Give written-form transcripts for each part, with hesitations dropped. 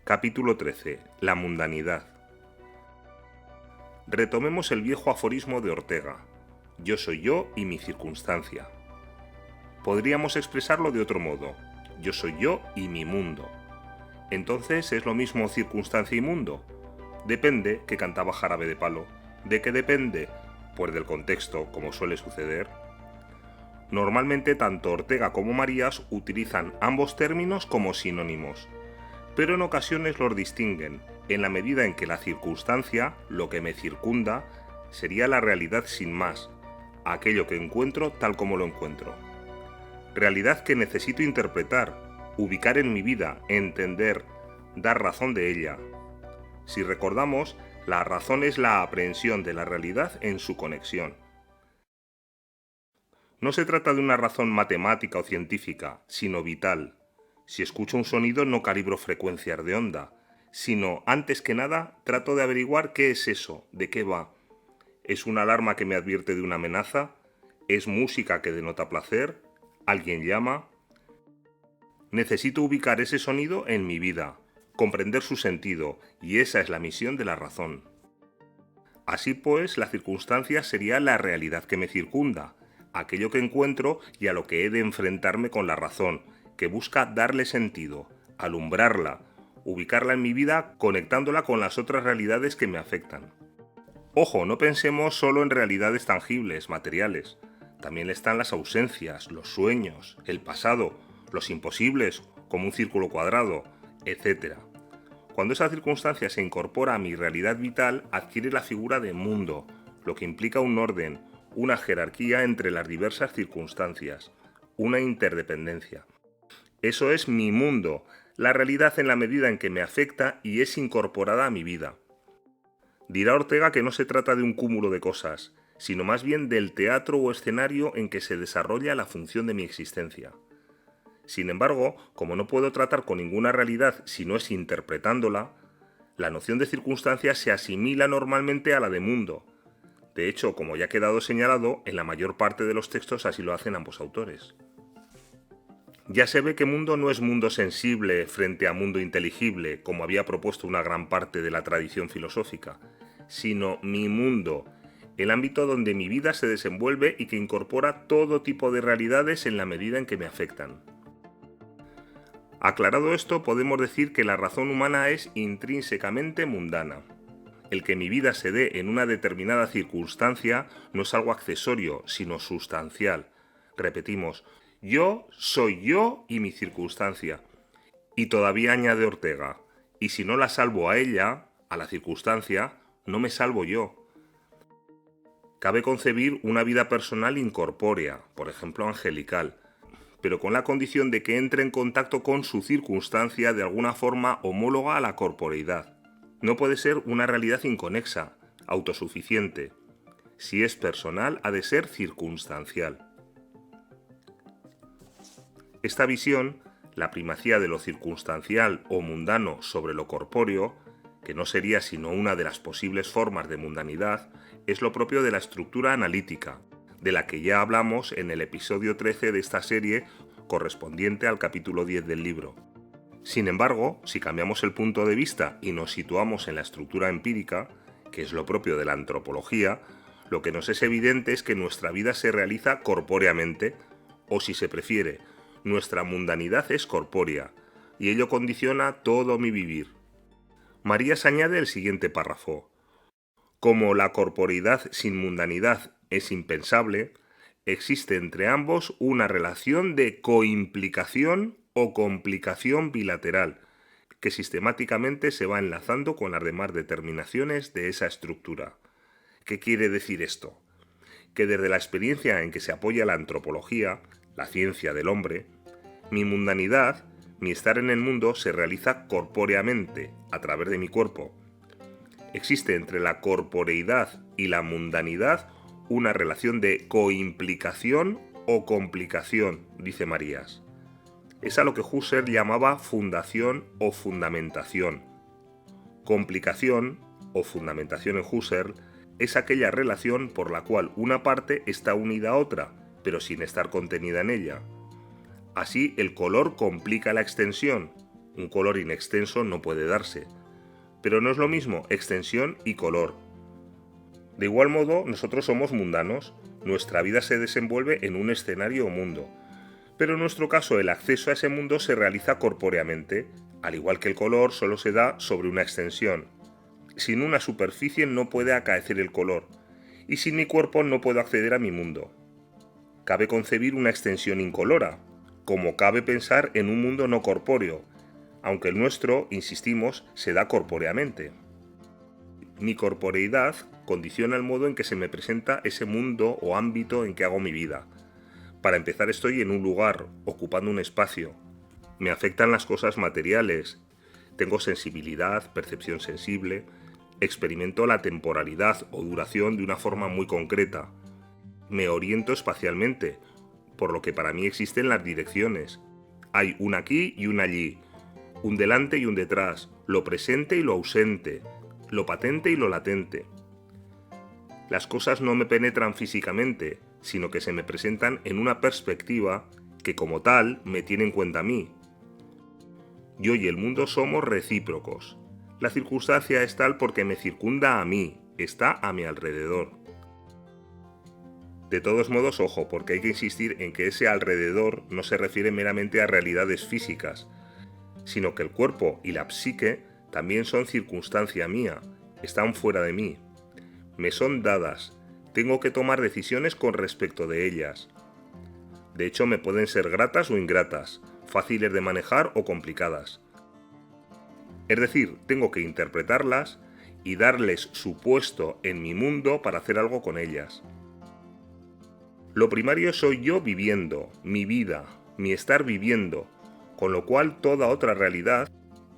Capítulo 13. La mundanidad. Retomemos el viejo aforismo de Ortega: yo soy yo y mi circunstancia. Podríamos expresarlo de otro modo: yo soy yo y mi mundo. Entonces, ¿es lo mismo circunstancia y mundo? Depende, que cantaba Jarabe de Palo. ¿De qué depende? Pues del contexto, como suele suceder. Normalmente tanto Ortega como Marías utilizan ambos términos como sinónimos, pero en ocasiones los distinguen, en la medida en que la circunstancia, lo que me circunda, sería la realidad sin más, aquello que encuentro tal como lo encuentro. Realidad que necesito interpretar, ubicar en mi vida, entender, dar razón de ella. Si recordamos, la razón es la aprehensión de la realidad en su conexión. No se trata de una razón matemática o científica, sino vital. Si escucho un sonido no calibro frecuencias de onda, sino, antes que nada, trato de averiguar qué es eso, de qué va. ¿Es una alarma que me advierte de una amenaza? ¿Es música que denota placer? ¿Alguien llama? Necesito ubicar ese sonido en mi vida, comprender su sentido, y esa es la misión de la razón. Así pues, la circunstancia sería la realidad que me circunda, aquello que encuentro y a lo que he de enfrentarme con la razón, que busca darle sentido, alumbrarla, ubicarla en mi vida conectándola con las otras realidades que me afectan. Ojo, no pensemos solo en realidades tangibles, materiales. También están las ausencias, los sueños, el pasado, los imposibles, como un círculo cuadrado, etc. Cuando esa circunstancia se incorpora a mi realidad vital, adquiere la figura de mundo, lo que implica un orden, una jerarquía entre las diversas circunstancias, una interdependencia. Eso es mi mundo, la realidad en la medida en que me afecta y es incorporada a mi vida. Dirá Ortega que no se trata de un cúmulo de cosas, sino más bien del teatro o escenario en que se desarrolla la función de mi existencia. Sin embargo, como no puedo tratar con ninguna realidad si no es interpretándola, la noción de circunstancia se asimila normalmente a la de mundo. De hecho, como ya ha quedado señalado, en la mayor parte de los textos así lo hacen ambos autores. Ya se ve que mundo no es mundo sensible frente a mundo inteligible, como había propuesto una gran parte de la tradición filosófica, sino mi mundo, el ámbito donde mi vida se desenvuelve y que incorpora todo tipo de realidades en la medida en que me afectan. Aclarado esto, podemos decir que la razón humana es intrínsecamente mundana. El que mi vida se dé en una determinada circunstancia no es algo accesorio, sino sustancial. Repetimos, yo soy yo y mi circunstancia. Y todavía añade Ortega, y si no la salvo a ella, a la circunstancia, no me salvo yo. Cabe concebir una vida personal incorpórea, por ejemplo angelical, pero con la condición de que entre en contacto con su circunstancia de alguna forma homóloga a la corporeidad. No puede ser una realidad inconexa, autosuficiente. Si es personal, ha de ser circunstancial. Esta visión, la primacía de lo circunstancial o mundano sobre lo corpóreo, que no sería sino una de las posibles formas de mundanidad, es lo propio de la estructura analítica, de la que ya hablamos en el episodio 13 de esta serie correspondiente al capítulo 10 del libro. Sin embargo, si cambiamos el punto de vista y nos situamos en la estructura empírica, que es lo propio de la antropología, lo que nos es evidente es que nuestra vida se realiza corpóreamente, o si se prefiere, nuestra mundanidad es corpórea, y ello condiciona todo mi vivir. Marías añade el siguiente párrafo: como la corporeidad sin mundanidad es impensable, existe entre ambos una relación de coimplicación o complicación bilateral, que sistemáticamente se va enlazando con las demás determinaciones de esa estructura. ¿Qué quiere decir esto? Que desde la experiencia en que se apoya la antropología, la ciencia del hombre, mi mundanidad, mi estar en el mundo, se realiza corpóreamente, a través de mi cuerpo. Existe entre la corporeidad y la mundanidad una relación de coimplicación o complicación, dice Marías. Es a lo que Husserl llamaba fundación o fundamentación. Complicación o fundamentación en Husserl es aquella relación por la cual una parte está unida a otra, pero sin estar contenida en ella. Así, el color complica la extensión, Un color inextenso no puede darse. Pero no es lo mismo extensión y color. De igual modo, nosotros somos mundanos. Nuestra vida se desenvuelve en un escenario o mundo. Pero en nuestro caso el acceso a ese mundo se realiza corpóreamente, al igual que el color solo se da sobre una extensión. Sin una superficie no puede acaecer el color, y sin mi cuerpo no puedo acceder a mi mundo. Cabe concebir una extensión incolora, como cabe pensar en un mundo no corpóreo, aunque el nuestro, insistimos, se da corpóreamente. Mi corporeidad condiciona el modo en que se me presenta ese mundo o ámbito en que hago mi vida. Para empezar, estoy en un lugar, ocupando un espacio. Me afectan las cosas materiales. Tengo sensibilidad, percepción sensible. Experimento la temporalidad o duración de una forma muy concreta. Me oriento espacialmente, por lo que para mí existen las direcciones. Hay un aquí y un allí, un delante y un detrás, lo presente y lo ausente, lo patente y lo latente. Las cosas no me penetran físicamente, sino que se me presentan en una perspectiva que como tal me tiene en cuenta a mí. Yo y el mundo somos recíprocos. La circunstancia es tal porque me circunda a mí, está a mi alrededor. De todos modos, ojo, porque hay que insistir en que ese alrededor no se refiere meramente a realidades físicas, sino que el cuerpo y la psique también son circunstancia mía, están fuera de mí. Me son dadas, tengo que tomar decisiones con respecto de ellas. De hecho, me pueden ser gratas o ingratas, fáciles de manejar o complicadas. Es decir, tengo que interpretarlas y darles su puesto en mi mundo para hacer algo con ellas. Lo primario soy yo viviendo, mi vida, mi estar viviendo, con lo cual toda otra realidad,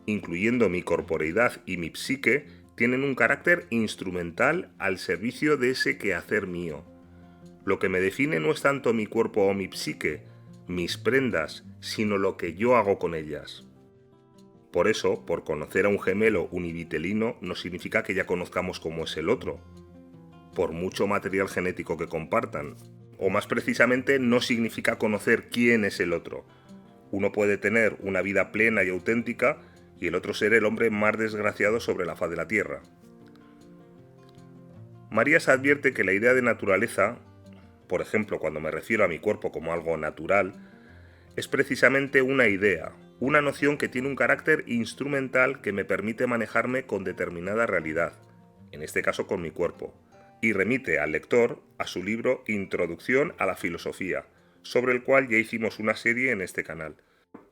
incluyendo mi corporeidad y mi psique, tienen un carácter instrumental al servicio de ese quehacer mío. Lo que me define no es tanto mi cuerpo o mi psique, mis prendas, sino lo que yo hago con ellas. Por eso, por conocer a un gemelo univitelino no significa que ya conozcamos cómo es el otro, por mucho material genético que compartan. O más precisamente, no significa conocer quién es el otro. Uno puede tener una vida plena y auténtica y el otro ser el hombre más desgraciado sobre la faz de la tierra. Marías advierte que la idea de naturaleza, por ejemplo cuando me refiero a mi cuerpo como algo natural, es precisamente una idea, una noción que tiene un carácter instrumental que me permite manejarme con determinada realidad, en este caso con mi cuerpo, y remite al lector a su libro Introducción a la Filosofía, sobre el cual ya hicimos una serie en este canal.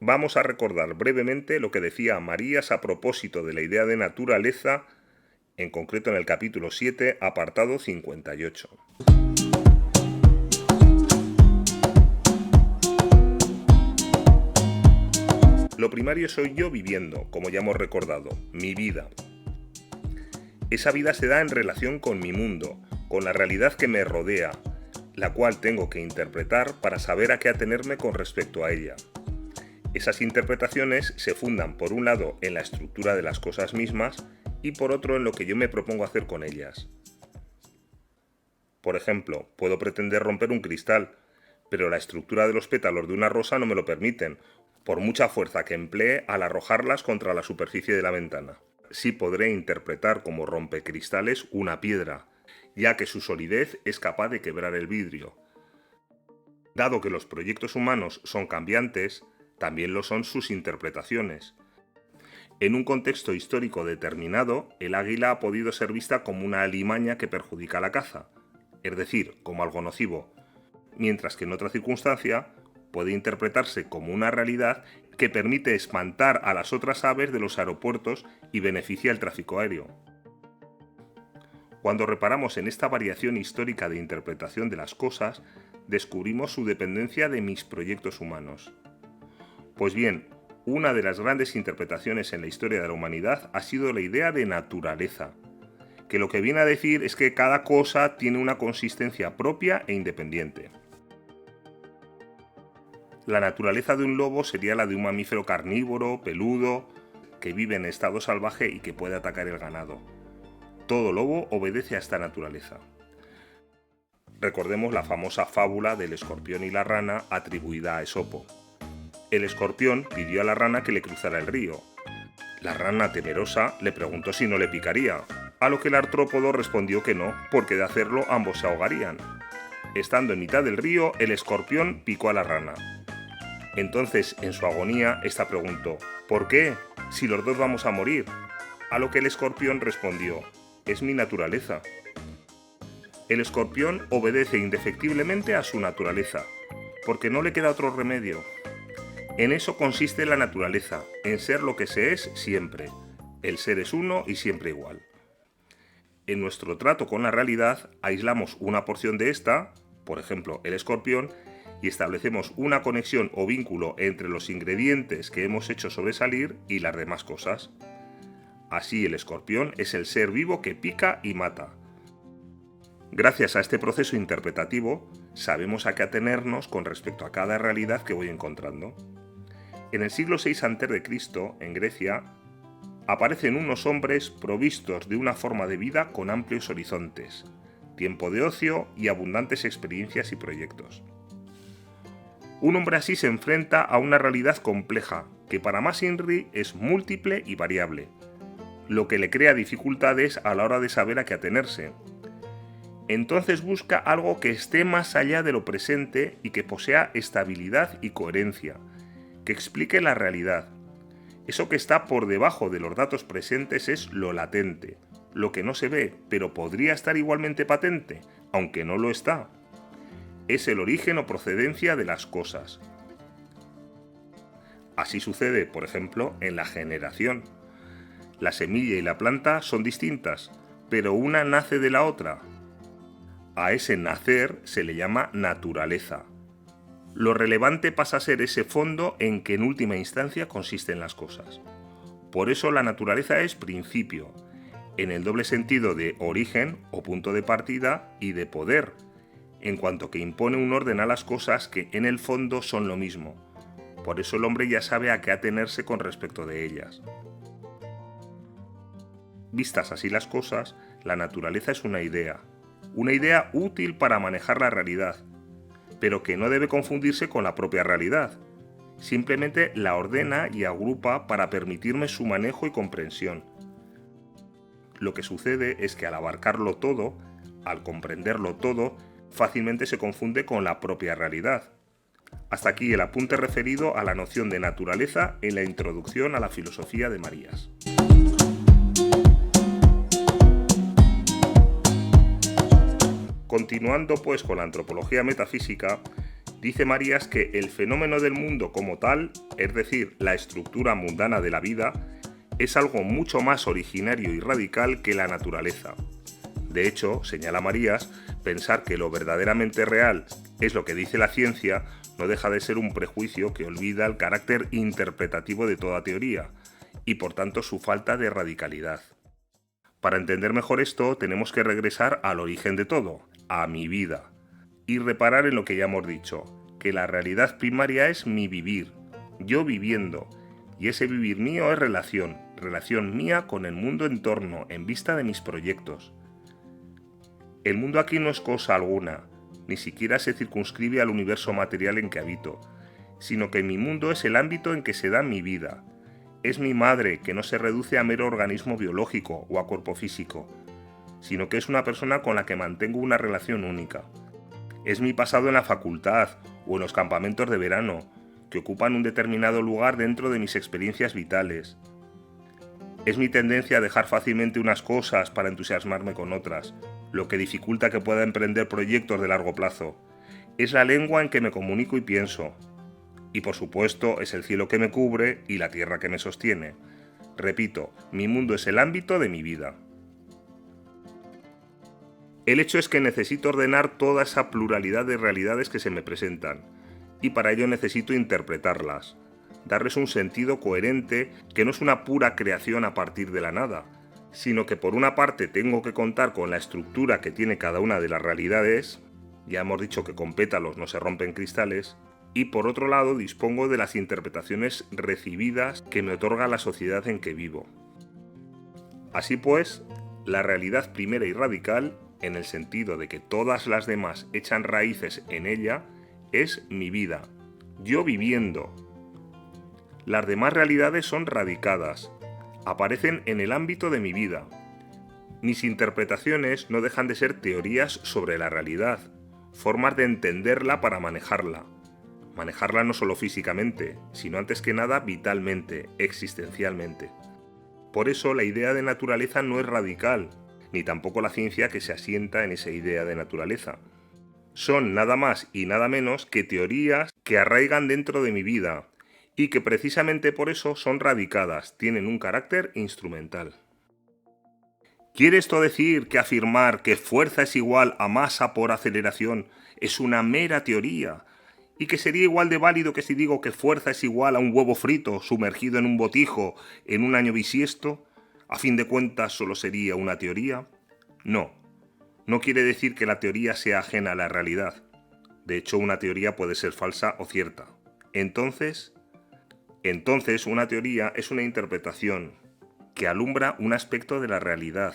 Vamos a recordar brevemente lo que decía Marías a propósito de la idea de naturaleza, en concreto en el capítulo 7, apartado 58. Lo primario soy yo viviendo, como ya hemos recordado, mi vida. Esa vida se da en relación con mi mundo, con la realidad que me rodea, la cual tengo que interpretar para saber a qué atenerme con respecto a ella. Esas interpretaciones se fundan por un lado en la estructura de las cosas mismas y por otro en lo que yo me propongo hacer con ellas. Por ejemplo, puedo pretender romper un cristal, pero la estructura de los pétalos de una rosa no me lo permiten, por mucha fuerza que emplee al arrojarlas contra la superficie de la ventana. Sí podré interpretar como rompecristales una piedra, ya que su solidez es capaz de quebrar el vidrio. Dado que los proyectos humanos son cambiantes, también lo son sus interpretaciones. En un contexto histórico determinado, el águila ha podido ser vista como una alimaña que perjudica la caza, es decir, como algo nocivo, mientras que en otra circunstancia puede interpretarse como una realidad que permite espantar a las otras aves de los aeropuertos y beneficia el tráfico aéreo. Cuando reparamos en esta variación histórica de interpretación de las cosas, descubrimos su dependencia de mis proyectos humanos. Pues bien, una de las grandes interpretaciones en la historia de la humanidad ha sido la idea de naturaleza, que lo que viene a decir es que cada cosa tiene una consistencia propia e independiente. La naturaleza de un lobo sería la de un mamífero carnívoro, peludo, que vive en estado salvaje y que puede atacar el ganado. Todo lobo obedece a esta naturaleza. Recordemos la famosa fábula del escorpión y la rana atribuida a Esopo. El escorpión pidió a la rana que le cruzara el río. La rana, temerosa, le preguntó si no le picaría, a lo que el artrópodo respondió que no, porque de hacerlo ambos se ahogarían. Estando en mitad del río, el escorpión picó a la rana. Entonces, en su agonía, ésta preguntó: ¿por qué? Si los dos vamos a morir. A lo que el escorpión respondió: es mi naturaleza. El escorpión obedece indefectiblemente a su naturaleza, porque no le queda otro remedio. En eso consiste la naturaleza, en ser lo que se es siempre. El ser es uno y siempre igual. En nuestro trato con la realidad, aislamos una porción de esta, por ejemplo, el escorpión, y establecemos una conexión o vínculo entre los ingredientes que hemos hecho sobresalir y las demás cosas. Así, el escorpión es el ser vivo que pica y mata. Gracias a este proceso interpretativo, sabemos a qué atenernos con respecto a cada realidad que voy encontrando. En el siglo VI a.C., en Grecia, aparecen unos hombres provistos de una forma de vida con amplios horizontes, tiempo de ocio y abundantes experiencias y proyectos. Un hombre así se enfrenta a una realidad compleja, que para más Inri es múltiple y variable, lo que le crea dificultades a la hora de saber a qué atenerse. Entonces busca algo que esté más allá de lo presente y que posea estabilidad y coherencia, que explique la realidad. Eso que está por debajo de los datos presentes es lo latente, lo que no se ve, pero podría estar igualmente patente, aunque no lo está. Es el origen o procedencia de las cosas. Así sucede, por ejemplo, en la generación. La semilla y la planta son distintas, pero una nace de la otra. A ese nacer se le llama naturaleza. Lo relevante pasa a ser ese fondo en que en última instancia consisten las cosas. Por eso la naturaleza es principio, en el doble sentido de origen o punto de partida y de poder, en cuanto que impone un orden a las cosas que en el fondo son lo mismo. Por eso el hombre ya sabe a qué atenerse con respecto de ellas. Vistas así las cosas, la naturaleza es una idea útil para manejar la realidad, pero que no debe confundirse con la propia realidad. Simplemente la ordena y agrupa para permitirme su manejo y comprensión. Lo que sucede es que al abarcarlo todo, al comprenderlo todo, fácilmente se confunde con la propia realidad. Hasta aquí el apunte referido a la noción de naturaleza en la introducción a la filosofía de Marías. Continuando pues con la antropología metafísica, dice Marías que el fenómeno del mundo como tal, es decir, la estructura mundana de la vida, es algo mucho más originario y radical que la naturaleza. De hecho, señala Marías, pensar que lo verdaderamente real es lo que dice la ciencia no deja de ser un prejuicio que olvida el carácter interpretativo de toda teoría, y por tanto su falta de radicalidad. Para entender mejor esto, tenemos que regresar al origen de todo, a mi vida, y reparar en lo que ya hemos dicho, que la realidad primaria es mi vivir, yo viviendo, y ese vivir mío es relación mía con el mundo en torno, en vista de mis proyectos. El mundo aquí no es cosa alguna, ni siquiera se circunscribe al universo material en que habito, sino que mi mundo es el ámbito en que se da mi vida. Es mi madre, que no se reduce a mero organismo biológico o a cuerpo físico, sino que es una persona con la que mantengo una relación única. Es mi pasado en la facultad o en los campamentos de verano, que ocupan un determinado lugar dentro de mis experiencias vitales. Es mi tendencia a dejar fácilmente unas cosas para entusiasmarme con otras, lo que dificulta que pueda emprender proyectos de largo plazo. Es la lengua en que me comunico y pienso. Y por supuesto es el cielo que me cubre y la tierra que me sostiene. Repito, mi mundo es el ámbito de mi vida. El hecho es que necesito ordenar toda esa pluralidad de realidades que se me presentan, y para ello necesito interpretarlas, darles un sentido coherente que no es una pura creación a partir de la nada, sino que por una parte tengo que contar con la estructura que tiene cada una de las realidades, ya hemos dicho que con pétalos no se rompen cristales, y por otro lado dispongo de las interpretaciones recibidas que me otorga la sociedad en que vivo. Así pues, la realidad primera y radical, en el sentido de que todas las demás echan raíces en ella, es mi vida, yo viviendo, Las demás realidades son radicadas, aparecen en el ámbito de mi vida. Mis interpretaciones no dejan de ser teorías sobre la realidad, formas de entenderla para manejarla. Manejarla no solo físicamente, sino antes que nada vitalmente, existencialmente. Por eso la idea de naturaleza no es radical, ni tampoco la ciencia que se asienta en esa idea de naturaleza. Son nada más y nada menos que teorías que arraigan dentro de mi vida y que precisamente por eso son radicadas, tienen un carácter instrumental. ¿Quiere esto decir que afirmar que fuerza es igual a masa por aceleración es una mera teoría? ¿Y que sería igual de válido que si digo que fuerza es igual a un huevo frito sumergido en un botijo en un año bisiesto? ¿A fin de cuentas solo sería una teoría? No. No quiere decir que la teoría sea ajena a la realidad. De hecho, una teoría puede ser falsa o cierta. Entonces, una teoría es una interpretación que alumbra un aspecto de la realidad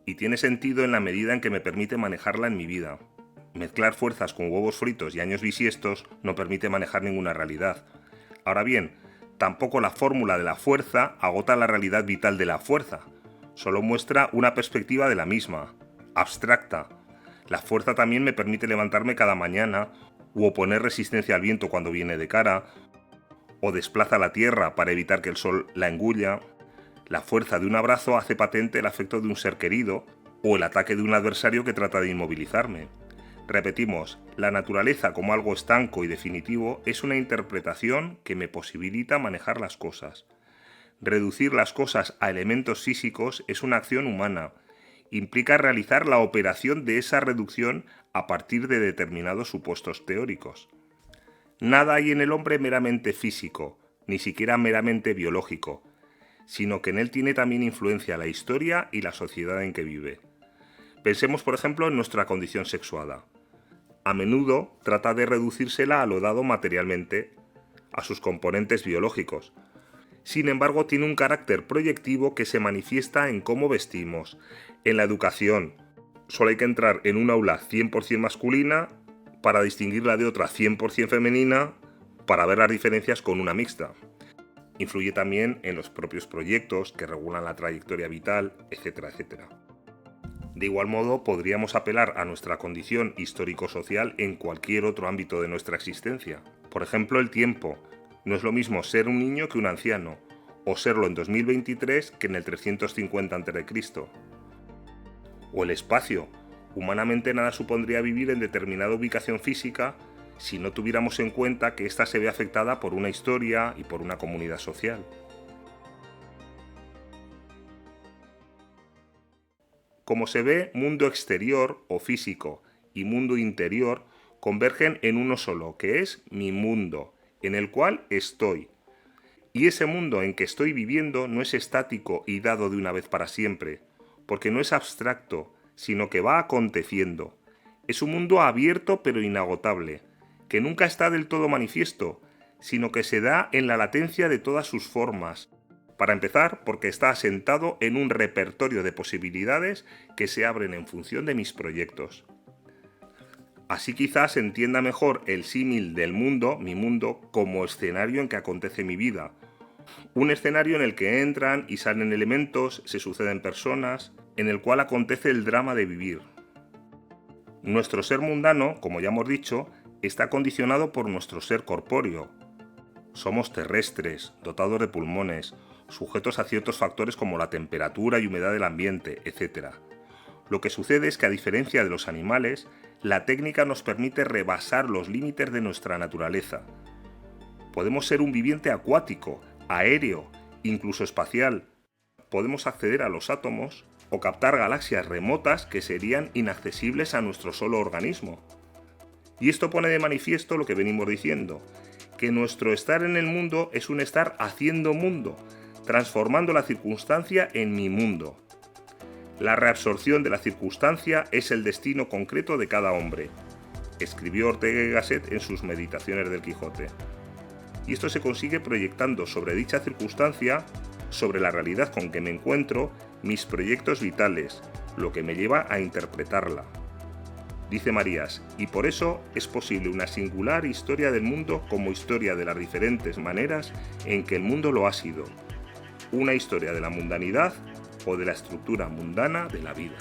y tiene sentido en la medida en que me permite manejarla en mi vida. Mezclar fuerzas con huevos fritos y años bisiestos no permite manejar ninguna realidad. Ahora bien, tampoco la fórmula de la fuerza agota la realidad vital de la fuerza, solo muestra una perspectiva de la misma, abstracta. La fuerza también me permite levantarme cada mañana u oponer resistencia al viento cuando viene de cara, o desplaza la tierra para evitar que el sol la engulla. La fuerza de un abrazo hace patente el afecto de un ser querido o el ataque de un adversario que trata de inmovilizarme. Repetimos, la naturaleza como algo estanco y definitivo es una interpretación que me posibilita manejar las cosas. Reducir las cosas a elementos físicos es una acción humana. Implica realizar la operación de esa reducción a partir de determinados supuestos teóricos. Nada hay en el hombre meramente físico, ni siquiera meramente biológico, sino que en él tiene también influencia la historia y la sociedad en que vive. Pensemos, por ejemplo, en nuestra condición sexuada. A menudo trata de reducírsela a lo dado materialmente, a sus componentes biológicos. Sin embargo, tiene un carácter proyectivo que se manifiesta en cómo vestimos, en la educación. Solo hay que entrar en un aula 100% masculina para distinguirla de otra 100% femenina para ver las diferencias con una mixta. Influye también en los propios proyectos que regulan la trayectoria vital, etcétera, etcétera. De igual modo, podríamos apelar a nuestra condición histórico-social en cualquier otro ámbito de nuestra existencia. Por ejemplo, el tiempo. No es lo mismo ser un niño que un anciano, o serlo en 2023 que en el 350 a.C. O el espacio. Humanamente nada supondría vivir en determinada ubicación física si no tuviéramos en cuenta que ésta se ve afectada por una historia y por una comunidad social. Como se ve, mundo exterior o físico y mundo interior convergen en uno solo, que es mi mundo, en el cual estoy. Y ese mundo en que estoy viviendo no es estático y dado de una vez para siempre, porque no es abstracto, sino que va aconteciendo. Es un mundo abierto pero inagotable, que nunca está del todo manifiesto, sino que se da en la latencia de todas sus formas. Para empezar, porque está asentado en un repertorio de posibilidades que se abren en función de mis proyectos. Así quizás se entienda mejor el símil del mundo, mi mundo, como escenario en que acontece mi vida. Un escenario en el que entran y salen elementos, se suceden personas, en el cual acontece el drama de vivir. Nuestro ser mundano, como ya hemos dicho, está condicionado por nuestro ser corpóreo. Somos terrestres, dotados de pulmones, sujetos a ciertos factores como la temperatura y humedad del ambiente, etc. Lo que sucede es que, a diferencia de los animales, la técnica nos permite rebasar los límites de nuestra naturaleza. Podemos ser un viviente acuático, aéreo, incluso espacial. Podemos acceder a los átomos o captar galaxias remotas que serían inaccesibles a nuestro solo organismo. Y esto pone de manifiesto lo que venimos diciendo, que nuestro estar en el mundo es un estar haciendo mundo, transformando la circunstancia en mi mundo. La reabsorción de la circunstancia es el destino concreto de cada hombre, escribió Ortega y Gasset en sus Meditaciones del Quijote. Y esto se consigue proyectando sobre dicha circunstancia, sobre la realidad con que me encuentro, mis proyectos vitales, lo que me lleva a interpretarla. Dice Marías, y por eso es posible una singular historia del mundo como historia de las diferentes maneras en que el mundo lo ha sido. Una historia de la mundanidad o de la estructura mundana de la vida.